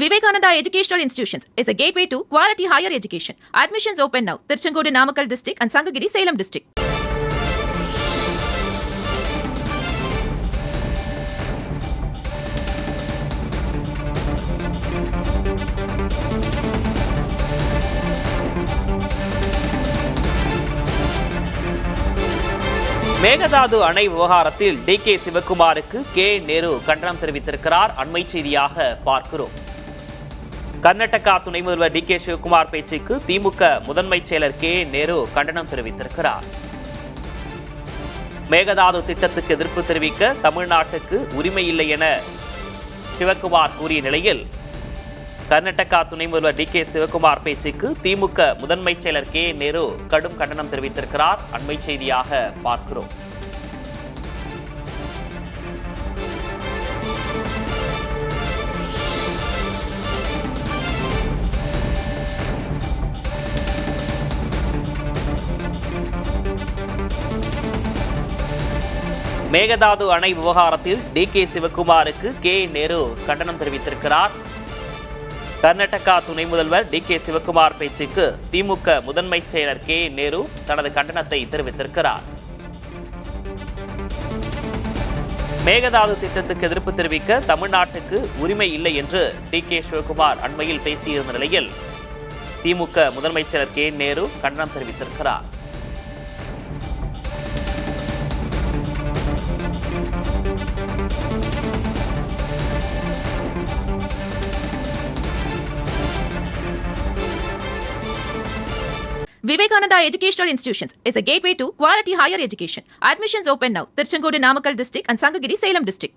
Vivekananda Educational Institutions is a gateway to quality higher education. Admissions open now. Tiruchengodu Namakkal district and Sangagiri Salem district. Mekedatu அணை விவகாரத்தில் DK. சிவக்குமாருக்கு K. Nehru கண்டனம் தெரிவித்திருக்கிறார். அண்மை செய்தியாக பார்க்கிறோம். கர்நாடகா துணை முதல்வர் டி.கே. சிவக்குமார் பேச்சுக்கு திமுக முதன்மை செயலர் கே. நேரு கண்டனம் தெரிவித்திருக்கிறார். மேகதாது திட்டத்துக்கு எதிர்ப்பு தெரிவிக்க தமிழ்நாட்டுக்கு உரிமை இல்லை என சிவக்குமார் கூறிய நிலையில் கர்நாடகா துணை முதல்வர் டி.கே. சிவக்குமார் பேச்சுக்கு திமுக முதன்மை செயலர் கே. நேரு கடும் கண்டனம் தெரிவித்திருக்கிறார். அண்மை செய்தியாக பார்க்கிறோம். மேகதாது அணை விவகாரத்தில் டி.கே. சிவக்குமாருக்கு கே. நேரு கண்டனம் தெரிவித்திருக்கிறார். கர்நாடகா துணை முதல்வர் டி.கே. சிவக்குமார் பேச்சுக்கு திமுக முதன்மை செயலர் கே. நேரு தனது கண்டனத்தை தெரிவித்திருக்கிறார். மேகதாது திட்டத்துக்கு எதிர்ப்பு தெரிவிக்க தமிழ்நாட்டுக்கு உரிமை இல்லை என்று டி.கே. சிவக்குமார் அண்மையில் பேசியிருந்த நிலையில் திமுக முதன்மை செயலர் கே. நேரு கண்டனம் தெரிவித்திருக்கிறார். Vivekananda Educational Institutions is a gateway to quality higher education. Admissions open now. Tiruchengodu Namakkal district and Sangagiri Salem district.